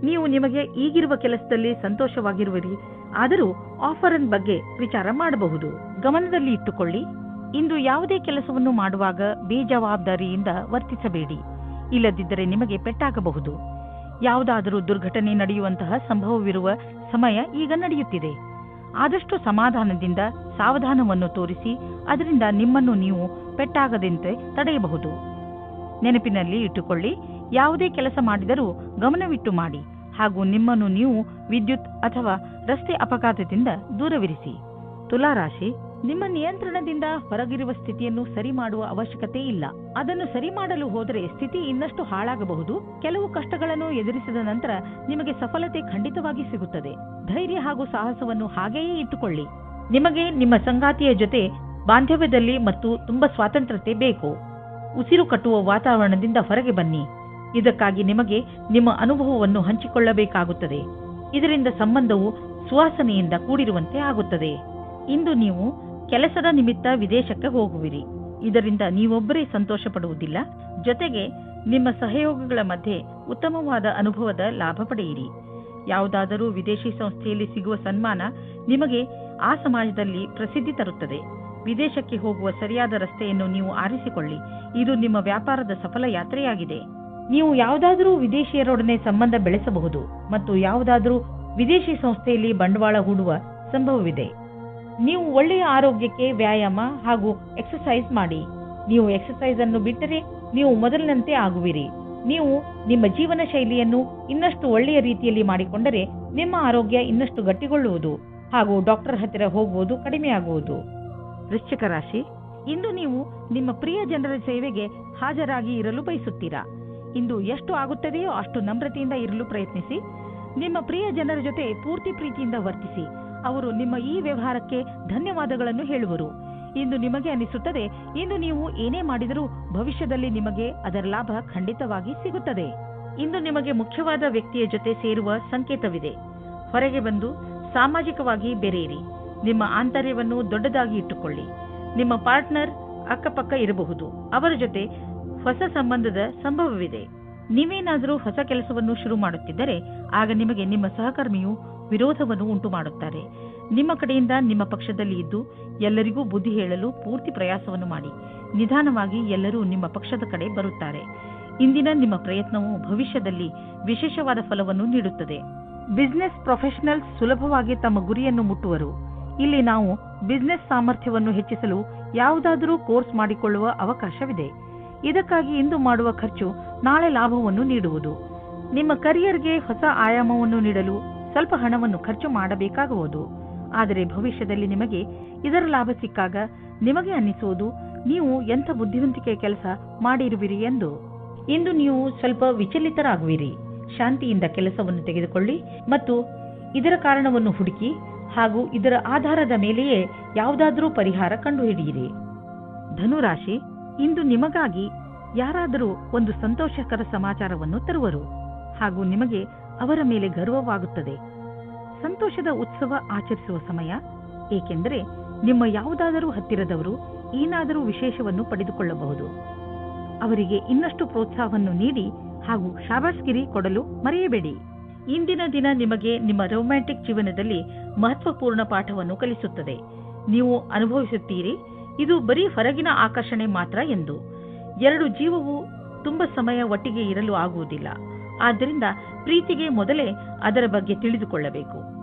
ನೀವು ನಿಮಗೆ ಈಗಿರುವ ಕೆಲಸದಲ್ಲಿ ಸಂತೋಷವಾಗಿರುವಿರಿ, ಆದರೂ ಆಫರ್ ಬಗ್ಗೆ ವಿಚಾರ ಮಾಡಬಹುದು. ಗಮನದಲ್ಲಿ ಇಟ್ಟುಕೊಳ್ಳಿ, ಇಂದು ಯಾವುದೇ ಕೆಲಸವನ್ನು ಮಾಡುವಾಗ ಬೇಜವಾಬ್ದಾರಿಯಿಂದ ವರ್ತಿಸಬೇಡಿ, ಇಲ್ಲದಿದ್ದರೆ ನಿಮಗೆ ಪೆಟ್ಟಾಗಬಹುದು. ಯಾವುದಾದರೂ ದುರ್ಘಟನೆ ನಡೆಯುವಂತಹ ಸಂಭವವಿರುವ ಸಮಯ ಈಗ ನಡೆಯುತ್ತಿದೆ. ಆದಷ್ಟು ಸಮಾಧಾನದಿಂದ ಸಾವಧಾನವನ್ನು ತೋರಿಸಿ ಅದರಿಂದ ನಿಮ್ಮನ್ನು ನೀವು ಪೆಟ್ಟಾಗದಂತೆ ತಡೆಯಬಹುದು. ನೆನಪಿನಲ್ಲಿ ಇಟ್ಟುಕೊಳ್ಳಿ, ಯಾವುದೇ ಕೆಲಸ ಮಾಡಿದರೂ ಗಮನವಿಟ್ಟು ಮಾಡಿ ಹಾಗೂ ನಿಮ್ಮನ್ನು ನೀವು ವಿದ್ಯುತ್ ಅಥವಾ ರಸ್ತೆ ಅಪಘಾತದಿಂದ ದೂರವಿರಿಸಿ. ತುಲಾರಾಶಿ, ನಿಮ್ಮ ನಿಯಂತ್ರಣದಿಂದ ಹೊರಗಿರುವ ಸ್ಥಿತಿಯನ್ನು ಸರಿ ಮಾಡುವ ಅವಶ್ಯಕತೆ ಇಲ್ಲ. ಅದನ್ನು ಸರಿ ಮಾಡಲು ಹೋದರೆ ಸ್ಥಿತಿ ಇನ್ನಷ್ಟು ಹಾಳಾಗಬಹುದು. ಕೆಲವು ಕಷ್ಟಗಳನ್ನು ಎದುರಿಸಿದ ನಂತರ ನಿಮಗೆ ಸಫಲತೆ ಖಂಡಿತವಾಗಿ ಸಿಗುತ್ತದೆ. ಧೈರ್ಯ ಹಾಗೂ ಸಾಹಸವನ್ನು ಹಾಗೆಯೇ ಇಟ್ಟುಕೊಳ್ಳಿ. ನಿಮಗೆ ನಿಮ್ಮ ಸಂಗಾತಿಯ ಜೊತೆ ಬಾಂಧವ್ಯದಲ್ಲಿ ಮತ್ತು ತುಂಬಾ ಸ್ವಾತಂತ್ರ್ಯತೆ ಬೇಕು. ಉಸಿರು ಕಟ್ಟುವ ವಾತಾವರಣದಿಂದ ಹೊರಗೆ ಬನ್ನಿ. ಇದಕ್ಕಾಗಿ ನಿಮಗೆ ನಿಮ್ಮ ಅನುಭವವನ್ನು ಹಂಚಿಕೊಳ್ಳಬೇಕಾಗುತ್ತದೆ. ಇದರಿಂದ ಸಂಬಂಧವು ಸುವಾಸನೆಯಿಂದ ಕೂಡಿರುವಂತೆ ಆಗುತ್ತದೆ. ಇಂದು ನೀವು ಕೆಲಸದ ನಿಮಿತ್ತ ವಿದೇಶಕ್ಕೆ ಹೋಗುವಿರಿ. ಇದರಿಂದ ನೀವೊಬ್ಬರೇ ಸಂತೋಷ ಪಡುವುದಿಲ್ಲ, ಜೊತೆಗೆ ನಿಮ್ಮ ಸಹಯೋಗಿಗಳ ಮಧ್ಯೆ ಉತ್ತಮವಾದ ಅನುಭವದ ಲಾಭ ಪಡೆಯಿರಿ. ಯಾವುದಾದರೂ ವಿದೇಶಿ ಸಂಸ್ಥೆಯಲ್ಲಿ ಸಿಗುವ ಸನ್ಮಾನ ನಿಮಗೆ ಆ ಸಮಾಜದಲ್ಲಿ ಪ್ರಸಿದ್ಧಿ ತರುತ್ತದೆ. ವಿದೇಶಕ್ಕೆ ಹೋಗುವ ಸರಿಯಾದ ರಸ್ತೆಯನ್ನು ನೀವು ಆರಿಸಿಕೊಳ್ಳಿ. ಇದು ನಿಮ್ಮ ವ್ಯಾಪಾರದ ಸಫಲ ಯಾತ್ರೆಯಾಗಿದೆ. ನೀವು ಯಾವುದಾದರೂ ವಿದೇಶಿಯರೊಡನೆ ಸಂಬಂಧ ಬೆಳೆಸಬಹುದು ಮತ್ತು ಯಾವುದಾದರೂ ವಿದೇಶಿ ಸಂಸ್ಥೆಯಲ್ಲಿ ಬಂಡವಾಳ ಹೂಡುವ ಸಂಭವವಿದೆ. ನೀವು ಒಳ್ಳೆಯ ಆರೋಗ್ಯಕ್ಕೆ ವ್ಯಾಯಾಮ ಹಾಗೂ ಎಕ್ಸರ್ಸೈಸ್ ಮಾಡಿ. ನೀವು ಎಕ್ಸರ್ಸೈಸ್ ಅನ್ನು ಬಿಟ್ಟರೆ ನೀವು ಮೊದಲಿನಂತೆ ಆಗುವಿರಿ. ನೀವು ನಿಮ್ಮ ಜೀವನ ಶೈಲಿಯನ್ನು ಇನ್ನಷ್ಟು ಒಳ್ಳೆಯ ರೀತಿಯಲ್ಲಿ ಮಾಡಿಕೊಂಡರೆ ನಿಮ್ಮ ಆರೋಗ್ಯ ಇನ್ನಷ್ಟು ಗಟ್ಟಿಗೊಳ್ಳುವುದು ಹಾಗೂ ಡಾಕ್ಟರ್ ಹತ್ತಿರ ಹೋಗುವುದು ಕಡಿಮೆಯಾಗುವುದು. ವೃಶ್ಚಿಕ ರಾಶಿ, ಇಂದು ನೀವು ನಿಮ್ಮ ಪ್ರಿಯ ಜನರ ಸೇವೆಗೆ ಹಾಜರಾಗಿ ಇರಲು ಬಯಸುತ್ತೀರಾ. ಇಂದು ಎಷ್ಟು ಆಗುತ್ತದೆಯೋ ಅಷ್ಟು ನಮ್ರತೆಯಿಂದ ಇರಲು ಪ್ರಯತ್ನಿಸಿ. ನಿಮ್ಮ ಪ್ರಿಯ ಜನರ ಜೊತೆ ಪೂರ್ತಿ ಪ್ರೀತಿಯಿಂದ ವರ್ತಿಸಿ. ಅವರು ನಿಮ್ಮ ಈ ವ್ಯವಹಾರಕ್ಕೆ ಧನ್ಯವಾದಗಳನ್ನು ಹೇಳುವರು. ಇಂದು ನಿಮಗೆ ಅನಿಸುತ್ತದೆ, ಇಂದು ನೀವು ಏನೇ ಮಾಡಿದರೂ ಭವಿಷ್ಯದಲ್ಲಿ ನಿಮಗೆ ಅದರ ಲಾಭ ಖಂಡಿತವಾಗಿ ಸಿಗುತ್ತದೆ. ಇಂದು ನಿಮಗೆ ಮುಖ್ಯವಾದ ವ್ಯಕ್ತಿಯ ಜೊತೆ ಸೇರುವ ಸಂಕೇತವಿದೆ. ಹೊರಗೆ ಬಂದು ಸಾಮಾಜಿಕವಾಗಿ ಬೆರೆಯಿರಿ. ನಿಮ್ಮ ಆಂತರ್ಯವನ್ನು ದೊಡ್ಡದಾಗಿ ಇಟ್ಟುಕೊಳ್ಳಿ. ನಿಮ್ಮ ಪಾರ್ಟ್ನರ್ ಅಕ್ಕಪಕ್ಕ ಇರಬಹುದು. ಅವರ ಜೊತೆ ಹೊಸ ಸಂಬಂಧದ ಸಂಭವವಿದೆ. ನೀವೇನಾದರೂ ಹೊಸ ಕೆಲಸವನ್ನು ಶುರು ಮಾಡುತ್ತಿದ್ದರೆ ಆಗ ನಿಮಗೆ ನಿಮ್ಮ ಸಹಕರ್ಮಿಯು ವಿರೋಧವನ್ನು ಉಂಟು ಮಾಡುತ್ತಾರೆ. ನಿಮ್ಮ ಕಡೆಯಿಂದ ನಿಮ್ಮ ಪಕ್ಷದಲ್ಲಿ ಇದ್ದು ಎಲ್ಲರಿಗೂ ಬುದ್ಧಿ ಹೇಳಲು ಪೂರ್ತಿ ಪ್ರಯಾಸವನ್ನು ಮಾಡಿ. ನಿಧಾನವಾಗಿ ಎಲ್ಲರೂ ನಿಮ್ಮ ಪಕ್ಷದ ಕಡೆ ಬರುತ್ತಾರೆ. ಇಂದಿನ ನಿಮ್ಮ ಪ್ರಯತ್ನವು ಭವಿಷ್ಯದಲ್ಲಿ ವಿಶೇಷವಾದ ಫಲವನ್ನು ನೀಡುತ್ತದೆ. ಬಿಸಿನೆಸ್ ಪ್ರೊಫೆಷನಲ್ಸ್ ಸುಲಭವಾಗಿ ತಮ್ಮ ಗುರಿಯನ್ನು ಮುಟ್ಟುವರು. ಇಲ್ಲಿ ನಾವು ಬಿಸಿನೆಸ್ ಸಾಮರ್ಥ್ಯವನ್ನು ಹೆಚ್ಚಿಸಲು ಯಾವುದಾದರೂ ಕೋರ್ಸ್ ಮಾಡಿಕೊಳ್ಳುವ ಅವಕಾಶವಿದೆ. ಇದಕ್ಕಾಗಿ ಇಂದು ಮಾಡುವ ಖರ್ಚು ನಾಳೆ ಲಾಭವನ್ನು ನೀಡುವುದು. ನಿಮ್ಮ ಕರಿಯರ್ಗೆ ಹೊಸ ಆಯಾಮವನ್ನು ನೀಡಲು ಸ್ವಲ್ಪ ಹಣವನ್ನು ಖರ್ಚು ಮಾಡಬೇಕಾಗುವುದು. ಆದರೆ ಭವಿಷ್ಯದಲ್ಲಿ ನಿಮಗೆ ಇದರ ಲಾಭ ಸಿಕ್ಕಾಗ ನಿಮಗೆ ಅನ್ನಿಸುವುದು ನೀವು ಎಂಥ ಬುದ್ಧಿವಂತಿಕೆಯ ಕೆಲಸ ಮಾಡಿರುವಿರಿ ಎಂದು. ಇಂದು ನೀವು ಸ್ವಲ್ಪ ವಿಚಲಿತರಾಗುವಿರಿ. ಶಾಂತಿಯಿಂದ ಕೆಲಸವನ್ನು ತೆಗೆದುಕೊಳ್ಳಿ ಮತ್ತು ಇದರ ಕಾರಣವನ್ನು ಹುಡುಕಿ ಹಾಗೂ ಇದರ ಆಧಾರದ ಮೇಲೆಯೇ ಯಾವುದಾದರೂ ಪರಿಹಾರ ಕಂಡುಹಿಡಿಯಿರಿ. ಧನುರಾಶಿ, ಇಂದು ನಿಮಗಾಗಿ ಯಾರಾದರೂ ಒಂದು ಸಂತೋಷಕರ ಸಮಾಚಾರವನ್ನು ತರುವರು ಹಾಗೂ ನಿಮಗೆ ಅವರ ಮೇಲೆ ಗರ್ವವಾಗುತ್ತದೆ. ಸಂತೋಷದ ಉತ್ಸವ ಆಚರಿಸುವ ಸಮಯ, ಏಕೆಂದರೆ ನಿಮ್ಮ ಯಾವುದಾದರೂ ಹತ್ತಿರದವರು ಏನಾದರೂ ವಿಶೇಷವನ್ನು ಪಡೆದುಕೊಳ್ಳಬಹುದು. ಅವರಿಗೆ ಇನ್ನಷ್ಟು ಪ್ರೋತ್ಸಾಹವನ್ನು ನೀಡಿ ಹಾಗೂ ಶಾಬಾಸ್ಗಿರಿ ಕೊಡಲು ಮರೆಯಬೇಡಿ. ಇಂದಿನ ದಿನ ನಿಮಗೆ ನಿಮ್ಮ ರೊಮ್ಯಾಂಟಿಕ್ ಜೀವನದಲ್ಲಿ ಮಹತ್ವಪೂರ್ಣ ಪಾಠವನ್ನು ಕಲಿಸುತ್ತದೆ. ನೀವು ಅನುಭವಿಸುತ್ತೀರಿ, ಇದು ಬರೀ ಹೊರಗಿನ ಆಕರ್ಷಣೆ ಮಾತ್ರ ಎಂದು. ಎರಡು ಜೀವವು ತುಂಬಾ ಸಮಯ ಒಟ್ಟಿಗೆ ಇರಲು ಆಗುವುದಿಲ್ಲ. ಆದ್ದರಿಂದ ಪ್ರೀತಿಗೆ ಮೊದಲೇ ಅದರ ಬಗ್ಗೆ ತಿಳಿದುಕೊಳ್ಳಬೇಕು.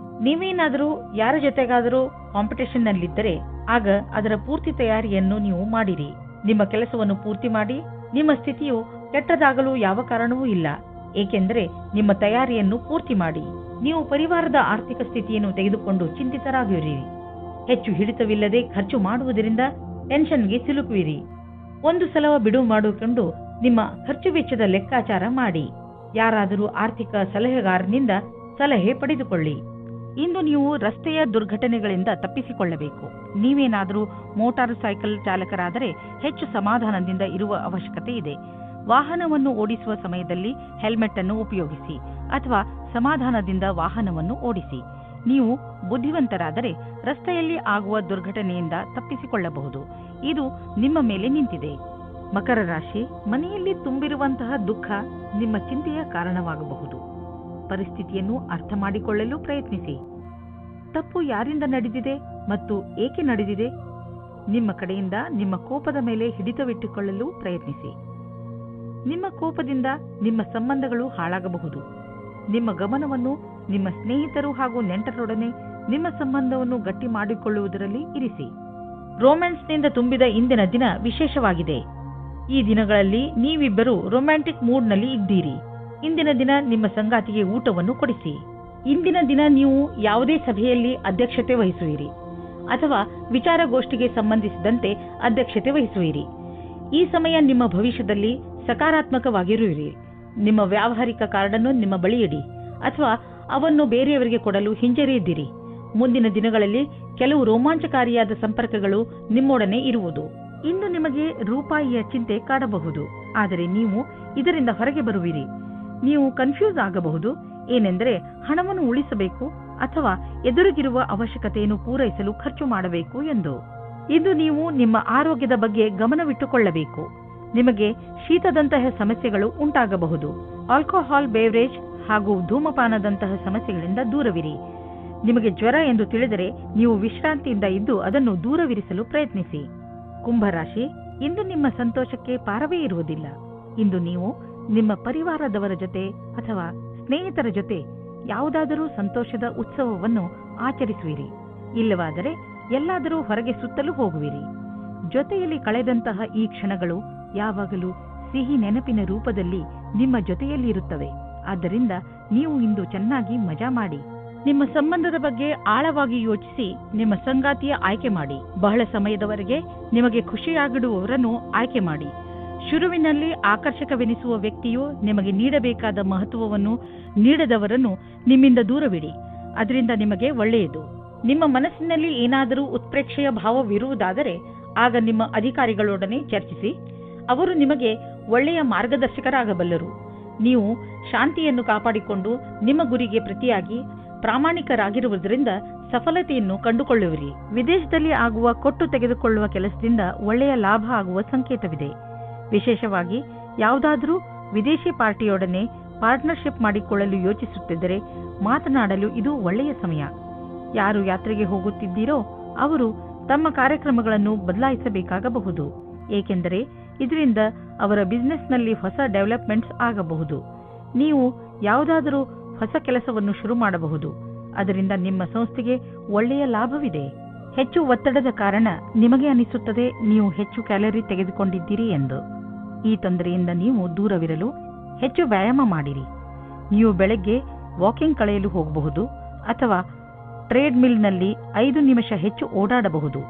ನೀವೇನಾದರೂ ಯಾರ ಜೊತೆಗಾದರೂ ಕಾಂಪಿಟೇಷನ್ ನಲ್ಲಿದ್ದರೆ ಆಗ ಅದರ ಪೂರ್ತಿ ತಯಾರಿಯನ್ನು ನೀವು ಮಾಡಿರಿ. ನಿಮ್ಮ ಕೆಲಸವನ್ನು ಪೂರ್ತಿ ಮಾಡಿ. ನಿಮ್ಮ ಸ್ಥಿತಿಯು ಕೆಟ್ಟದಾಗಲು ಯಾವ ಕಾರಣವೂ ಇಲ್ಲ, ಏಕೆಂದರೆ ನಿಮ್ಮ ತಯಾರಿಯನ್ನು ಪೂರ್ತಿ ಮಾಡಿ. ನೀವು ಪರಿವಾರದ ಆರ್ಥಿಕ ಸ್ಥಿತಿಯನ್ನು ತೆಗೆದುಕೊಂಡು ಚಿಂತಿತರಾಗಿರಿ. ಹೆಚ್ಚು ಹಿಡಿತವಿಲ್ಲದೆ ಖರ್ಚು ಮಾಡುವುದರಿಂದ ಟೆನ್ಷನ್ಗೆ ಸಿಲುಕುವಿರಿ. ಒಂದು ಸಲ ಬಿಡುವು ಮಾಡಿಕೊಂಡು ನಿಮ್ಮ ಖರ್ಚು ವೆಚ್ಚದ ಲೆಕ್ಕಾಚಾರ ಮಾಡಿ. ಯಾರಾದರೂ ಆರ್ಥಿಕ ಸಲಹೆಗಾರನಿಂದ ಸಲಹೆ ಪಡೆದುಕೊಳ್ಳಿ. ಇಂದು ನೀವು ರಸ್ತೆಯ ದುರ್ಘಟನೆಗಳಿಂದ ತಪ್ಪಿಸಿಕೊಳ್ಳಬೇಕು. ನೀವೇನಾದರೂ ಮೋಟಾರು ಸೈಕಲ್ ಚಾಲಕರಾದರೆ ಹೆಚ್ಚು ಸಮಾಧಾನದಿಂದ ಇರುವ ಅವಶ್ಯಕತೆ ಇದೆ. ವಾಹನವನ್ನು ಓಡಿಸುವ ಸಮಯದಲ್ಲಿ ಹೆಲ್ಮೆಟ್ ಅನ್ನು ಉಪಯೋಗಿಸಿ ಅಥವಾ ಸಮಾಧಾನದಿಂದ ವಾಹನವನ್ನು ಓಡಿಸಿ. ನೀವು ಬುದ್ಧಿವಂತರಾದರೆ ರಸ್ತೆಯಲ್ಲಿ ಆಗುವ ದುರ್ಘಟನೆಯಿಂದ ತಪ್ಪಿಸಿಕೊಳ್ಳಬಹುದು. ಇದು ನಿಮ್ಮ ಮೇಲೆ ನಿಂತಿದೆ. ಮಕರ ರಾಶಿ, ಮನೆಯಲ್ಲಿ ತುಂಬಿರುವಂತಹ ದುಃಖ ನಿಮ್ಮ ಚಿಂತೆಯ ಕಾರಣವಾಗಬಹುದು. ಪರಿಸ್ಥಿತಿಯನ್ನು ಅರ್ಥ ಮಾಡಿಕೊಳ್ಳಲು ಪ್ರಯತ್ನಿಸಿ. ತಪ್ಪು ಯಾರಿಂದ ನಡೆದಿದೆ ಮತ್ತು ಏಕೆ ನಡೆದಿದೆ? ನಿಮ್ಮ ಕಡೆಯಿಂದ ನಿಮ್ಮ ಕೋಪದ ಮೇಲೆ ಹಿಡಿತವಿಟ್ಟುಕೊಳ್ಳಲು ಪ್ರಯತ್ನಿಸಿ. ನಿಮ್ಮ ಕೋಪದಿಂದ ನಿಮ್ಮ ಸಂಬಂಧಗಳು ಹಾಳಾಗಬಹುದು. ನಿಮ್ಮ ಗಮನವನ್ನು ನಿಮ್ಮ ಸ್ನೇಹಿತರು ಹಾಗೂ ನೆಂಟರೊಡನೆ ನಿಮ್ಮ ಸಂಬಂಧವನ್ನು ಗಟ್ಟಿ ಮಾಡಿಕೊಳ್ಳುವುದರಲ್ಲಿ ಇರಿಸಿ. ರೊಮ್ಯಾನ್ಸ್ನಿಂದ ತುಂಬಿದ ಇಂದಿನ ದಿನ ವಿಶೇಷವಾಗಿದೆ. ಈ ದಿನಗಳಲ್ಲಿ ನೀವಿಬ್ಬರು ರೊಮ್ಯಾಂಟಿಕ್ ಮೂಡ್ನಲ್ಲಿ ಇದ್ದೀರಿ. ಇಂದಿನ ದಿನ ನಿಮ್ಮ ಸಂಗಾತಿಗೆ ಊಟವನ್ನು ಕೊಡಿಸಿ. ಇಂದಿನ ದಿನ ನೀವು ಯಾವುದೇ ಸಭೆಯಲ್ಲಿ ಅಧ್ಯಕ್ಷತೆ ವಹಿಸುವಿರಿ ಅಥವಾ ವಿಚಾರಗೋಷ್ಠಿಗೆ ಸಂಬಂಧಿಸಿದಂತೆ ಅಧ್ಯಕ್ಷತೆ ವಹಿಸುವಿರಿ. ಈ ಸಮಯ ನಿಮ್ಮ ಭವಿಷ್ಯದಲ್ಲಿ ಸಕಾರಾತ್ಮಕವಾಗಿರುವಿರಿ. ನಿಮ್ಮ ವ್ಯಾವಹಾರಿಕ ಕಾರ್ಡನ್ನು ನಿಮ್ಮ ಬಳಿ ಇಡಿ ಅಥವಾ ಅವನ್ನು ಬೇರೆಯವರಿಗೆ ಕೊಡಲು ಹಿಂಜರಿಯದಿರಿ. ಮುಂದಿನ ದಿನಗಳಲ್ಲಿ ಕೆಲವು ರೋಮಾಂಚಕಾರಿಯಾದ ಸಂಪರ್ಕಗಳು ನಿಮ್ಮೊಡನೆ ಇರುವುದು. ಇಂದು ನಿಮಗೆ ರೂಪಾಯಿಯ ಚಿಂತೆ ಕಾಡಬಹುದು, ಆದರೆ ನೀವು ಇದರಿಂದ ಹೊರಗೆ ಬರುವಿರಿ. ನೀವು ಕನ್ಫ್ಯೂಸ್ ಆಗಬಹುದು, ಏನೆಂದರೆ ಹಣವನ್ನು ಉಳಿಸಬೇಕು ಅಥವಾ ಎದುರಿಗಿರುವ ಅವಶ್ಯಕತೆಯನ್ನು ಪೂರೈಸಲು ಖರ್ಚು ಮಾಡಬೇಕು ಎಂದು. ಇದು ನೀವು ನಿಮ್ಮ ಆರೋಗ್ಯದ ಬಗ್ಗೆ ಗಮನವಿಟ್ಟುಕೊಳ್ಳಬೇಕು. ನಿಮಗೆ ಶೀತದಂತಹ ಸಮಸ್ಯೆಗಳು ಉಂಟಾಗಬಹುದು. ಆಲ್ಕೋಹಾಲ್ ಬೇವರೇಜ್ ಹಾಗೂ ಧೂಮಪಾನದಂತಹ ಸಮಸ್ಯೆಗಳಿಂದ ದೂರವಿರಿ. ನಿಮಗೆ ಜ್ವರ ಎಂದು ತಿಳಿದರೆ ನೀವು ವಿಶ್ರಾಂತಿಯಿಂದ ಇದ್ದು ಅದನ್ನು ದೂರವಿರಿಸಲು ಪ್ರಯತ್ನಿಸಿ. ಕುಂಭರಾಶಿ, ಇಂದು ನಿಮ್ಮ ಸಂತೋಷಕ್ಕೆ ಪಾರವೇ ಇರುವುದಿಲ್ಲ. ಇಂದು ನೀವು ನಿಮ್ಮ ಪರಿವಾರದವರ ಜೊತೆ ಅಥವಾ ಸ್ನೇಹಿತರ ಜೊತೆ ಯಾವುದಾದರೂ ಸಂತೋಷದ ಉತ್ಸವವನ್ನು ಆಚರಿಸುವಿರಿ. ಇಲ್ಲವಾದರೆ ಎಲ್ಲಾದರೂ ಹೊರಗೆ ಸುತ್ತಲೂ ಹೋಗುವಿರಿ. ಜೊತೆಯಲ್ಲಿ ಕಳೆದಂತಹ ಈ ಕ್ಷಣಗಳು ಯಾವಾಗಲೂ ಸಿಹಿ ನೆನಪಿನ ರೂಪದಲ್ಲಿ ನಿಮ್ಮ ಜೊತೆಯಲ್ಲಿ ಇರುತ್ತವೆ. ಆದ್ದರಿಂದ ನೀವು ಇಂದು ಚೆನ್ನಾಗಿ ಮಜಾ ಮಾಡಿ. ನಿಮ್ಮ ಸಂಬಂಧದ ಬಗ್ಗೆ ಆಳವಾಗಿ ಯೋಚಿಸಿ ನಿಮ್ಮ ಸಂಗಾತಿಯ ಆಯ್ಕೆ ಮಾಡಿ. ಬಹಳ ಸಮಯದವರೆಗೆ ನಿಮಗೆ ಖುಷಿಯಾಗಿಡುವವರನ್ನು ಆಯ್ಕೆ ಮಾಡಿ. ಶುರುವಿನಲ್ಲಿ ಆಕರ್ಷಕವೆನಿಸುವ ವ್ಯಕ್ತಿಯು ನಿಮಗೆ ನೀಡಬೇಕಾದ ಮಹತ್ವವನ್ನು ನೀಡದವರನ್ನು ನಿಮ್ಮಿಂದ ದೂರವಿಡಿ. ಅದರಿಂದ ನಿಮಗೆ ಒಳ್ಳೆಯದು. ನಿಮ್ಮ ಮನಸ್ಸಿನಲ್ಲಿ ಏನಾದರೂ ಉತ್ಪ್ರೇಕ್ಷೆಯ ಭಾವವಿರುವುದಾದರೆ ಆಗ ನಿಮ್ಮ ಅಧಿಕಾರಿಗಳೊಡನೆ ಚರ್ಚಿಸಿ. ಅವರು ನಿಮಗೆ ಒಳ್ಳೆಯ ಮಾರ್ಗದರ್ಶಕರಾಗಬಲ್ಲರು. ನೀವು ಶಾಂತಿಯನ್ನು ಕಾಪಾಡಿಕೊಂಡು ನಿಮ್ಮ ಗುರಿಗೆ ಪ್ರತಿಯಾಗಿ ಪ್ರಾಮಾಣಿಕರಾಗಿರುವುದರಿಂದ ಸಫಲತೆಯನ್ನು ಕಂಡುಕೊಳ್ಳುವಿರಿ. ವಿದೇಶದಲ್ಲಿ ಆಗುವ ಕೊಟ್ಟು ತೆಗೆದುಕೊಳ್ಳುವ ಕೆಲಸದಿಂದ ಒಳ್ಳೆಯ ಲಾಭ ಆಗುವ ಸಂಕೇತವಿದೆ. ವಿಶೇಷವಾಗಿ ಯಾವುದಾದರೂ ವಿದೇಶಿ ಪಾರ್ಟಿಯೊಡನೆ ಪಾರ್ಟ್ನರ್ಶಿಪ್ ಮಾಡಿಕೊಳ್ಳಲು ಯೋಚಿಸುತ್ತಿದ್ದರೆ ಮಾತನಾಡಲು ಇದು ಒಳ್ಳೆಯ ಸಮಯ. ಯಾರು ಯಾತ್ರೆಗೆ ಹೋಗುತ್ತಿದ್ದೀರೋ ಅವರು ತಮ್ಮ ಕಾರ್ಯಕ್ರಮಗಳನ್ನು ಬದಲಾಯಿಸಬೇಕಾಗಬಹುದು, ಏಕೆಂದರೆ ಇದರಿಂದ ಅವರ ಬಿಸಿನೆಸ್ನಲ್ಲಿ ಹೊಸ ಡೆವಲಪ್ಮೆಂಟ್ಸ್ ಆಗಬಹುದು. ನೀವು ಯಾವುದಾದರೂ ಹೊಸ ಕೆಲಸವನ್ನು ಶುರು ಮಾಡಬಹುದು. ಅದರಿಂದ ನಿಮ್ಮ ಸಂಸ್ಥೆಗೆ ಒಳ್ಳೆಯ ಲಾಭವಿದೆ. ಹೆಚ್ಚು ಒತ್ತಡದ ಕಾರಣ ನಿಮಗೆ ಅನಿಸುತ್ತದೆ ನೀವು ಹೆಚ್ಚು ಕ್ಯಾಲರಿ ತೆಗೆದುಕೊಂಡಿದ್ದೀರಿ ಎಂದು. ಈ ತೊಂದರೆಯಿಂದ ನೀವು ದೂರವಿರಲು ಹೆಚ್ಚು ವ್ಯಾಯಾಮ ಮಾಡಿರಿ. ನೀವು ಬೆಳಗ್ಗೆ ವಾಕಿಂಗ್ ಕಳೆಯಲು ಹೋಗಬಹುದು ಅಥವಾ ಟ್ರೇಡ್ ಮಿಲ್ನಲ್ಲಿ 5 ನಿಮಿಷ ಹೆಚ್ಚು ಓಡಾಡಬಹುದು.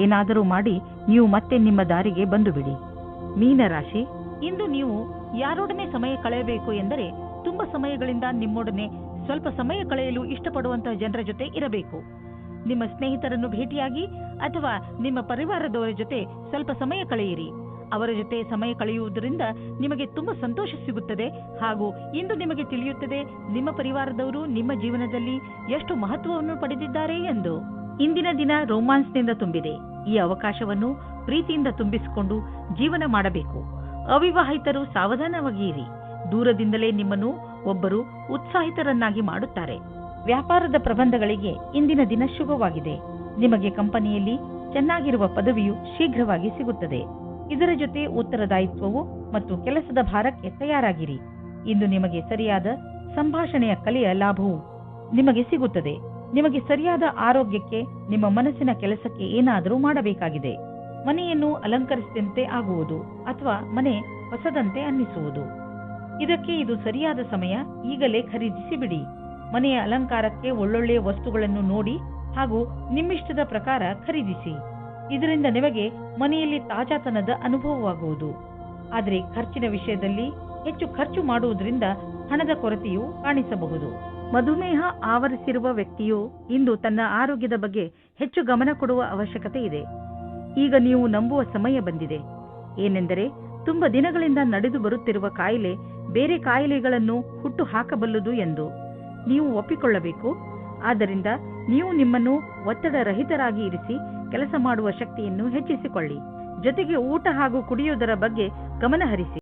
ಏನಾದರೂ ಮಾಡಿ ನೀವು ಮತ್ತೆ ನಿಮ್ಮ ದಾರಿಗೆ ಬಂದು ಬಿಡಿ. ಮೀನರಾಶಿ, ಇಂದು ನೀವು ಯಾರೊಡನೆ ಸಮಯ ಕಳೆಯಬೇಕು ಎಂದರೆ ತುಂಬಾ ಸಮಯಗಳಿಂದ ನಿಮ್ಮೊಡನೆ ಸ್ವಲ್ಪ ಸಮಯ ಕಳೆಯಲು ಇಷ್ಟಪಡುವಂತಹ ಜನರ ಜೊತೆ ಇರಬೇಕು. ನಿಮ್ಮ ಸ್ನೇಹಿತರನ್ನು ಭೇಟಿಯಾಗಿ ಅಥವಾ ನಿಮ್ಮ ಪರಿವಾರದವರ ಜೊತೆ ಸ್ವಲ್ಪ ಸಮಯ ಕಳೆಯಿರಿ. ಅವರ ಜೊತೆ ಸಮಯ ಕಳೆಯುವುದರಿಂದ ನಿಮಗೆ ತುಂಬಾ ಸಂತೋಷ ಸಿಗುತ್ತದೆ ಹಾಗೂ ಇಂದು ನಿಮಗೆ ತಿಳಿಯುತ್ತದೆ ನಿಮ್ಮ ಪರಿವಾರದವರು ನಿಮ್ಮ ಜೀವನದಲ್ಲಿ ಎಷ್ಟು ಮಹತ್ವವನ್ನು ಪಡೆದಿದ್ದಾರೆ ಎಂದು. ಇಂದಿನ ದಿನ ರೋಮಾನ್ಸ್ನಿಂದ ತುಂಬಿದೆ. ಈ ಅವಕಾಶವನ್ನು ಪ್ರೀತಿಯಿಂದ ತುಂಬಿಸಿಕೊಂಡು ಜೀವನ ಮಾಡಬೇಕು. ಅವಿವಾಹಿತರು ಸಾವಧಾನವಾಗಿರಿ. ದೂರದಿಂದಲೇ ನಿಮ್ಮನ್ನು ಒಬ್ಬರು ಉತ್ಸಾಹಿತರನ್ನಾಗಿ ಮಾಡುತ್ತಾರೆ. ವ್ಯಾಪಾರದ ಪ್ರಬಂಧಗಳಿಗೆ ಇಂದಿನ ದಿನ ಶುಭವಾಗಿದೆ. ನಿಮಗೆ ಕಂಪನಿಯಲ್ಲಿ ಚೆನ್ನಾಗಿರುವ ಪದವಿಯು ಶೀಘ್ರವಾಗಿ ಸಿಗುತ್ತದೆ. ಇದರ ಜೊತೆ ಉತ್ತರದಾಯಿತ್ವವು ಮತ್ತು ಕೆಲಸದ ಭಾರಕ್ಕೆ ತಯಾರಾಗಿರಿ. ಇಂದು ನಿಮಗೆ ಸರಿಯಾದ ಸಂಭಾಷಣೆಯ ಕಲೆಯ ಲಾಭವು ನಿಮಗೆ ಸಿಗುತ್ತದೆ. ನಿಮಗೆ ಸರಿಯಾದ ಆರೋಗ್ಯಕ್ಕೆ ನಿಮ್ಮ ಮನಸ್ಸಿನ ಕೆಲಸಕ್ಕೆ ಏನಾದರೂ ಮಾಡಬೇಕಾಗಿದೆ. ಮನೆಯನ್ನು ಅಲಂಕರಿಸಿದಂತೆ ಆಗುವುದು ಅಥವಾ ಮನೆ ಹೊಸದಂತೆ ಅನ್ನಿಸುವುದು. ಇದಕ್ಕೆ ಇದು ಸರಿಯಾದ ಸಮಯ. ಈಗಲೇ ಖರೀದಿಸಿ ಬಿಡಿ. ಮನೆಯ ಅಲಂಕಾರಕ್ಕೆ ಒಳ್ಳೊಳ್ಳೆಯ ವಸ್ತುಗಳನ್ನು ನೋಡಿ ಹಾಗೂ ನಿಮ್ಮಿಷ್ಟದ ಪ್ರಕಾರ ಖರೀದಿಸಿ. ಇದರಿಂದ ನಿಮಗೆ ಮನೆಯಲ್ಲಿ ತಾಜಾತನದ ಅನುಭವವಾಗುವುದು. ಆದರೆ ಖರ್ಚಿನ ವಿಷಯದಲ್ಲಿ ಹೆಚ್ಚು ಖರ್ಚು ಮಾಡುವುದರಿಂದ ಹಣದ ಕೊರತೆಯು ಕಾಣಿಸಬಹುದು. ಮಧುಮೇಹ ಆವರಿಸಿರುವ ವ್ಯಕ್ತಿಯು ಇಂದು ತನ್ನ ಆರೋಗ್ಯದ ಬಗ್ಗೆ ಹೆಚ್ಚು ಗಮನ ಕೊಡುವ ಅವಶ್ಯಕತೆ ಇದೆ. ಈಗ ನೀವು ನಂಬುವ ಸಮಯ ಬಂದಿದೆ. ಏನೆಂದರೆ ತುಂಬ ದಿನಗಳಿಂದ ನಡೆದು ಬರುತ್ತಿರುವ ಕಾಯಿಲೆ ಬೇರೆ ಕಾಯಿಲೆಗಳನ್ನು ಹುಟ್ಟು ಹಾಕಬಲ್ಲದು ಎಂದು ನೀವು ಒಪ್ಪಿಕೊಳ್ಳಬೇಕು. ಆದ್ದರಿಂದ ನೀವು ನಿಮ್ಮನ್ನು ಒತ್ತಡ ರಹಿತರಾಗಿ ಇರಿಸಿ ಕೆಲಸ ಮಾಡುವ ಶಕ್ತಿಯನ್ನು ಹೆಚ್ಚಿಸಿಕೊಳ್ಳಿ. ಜೊತೆಗೆ ಊಟ ಹಾಗೂ ಕುಡಿಯುವುದರ ಬಗ್ಗೆ ಗಮನ ಹರಿಸಿ.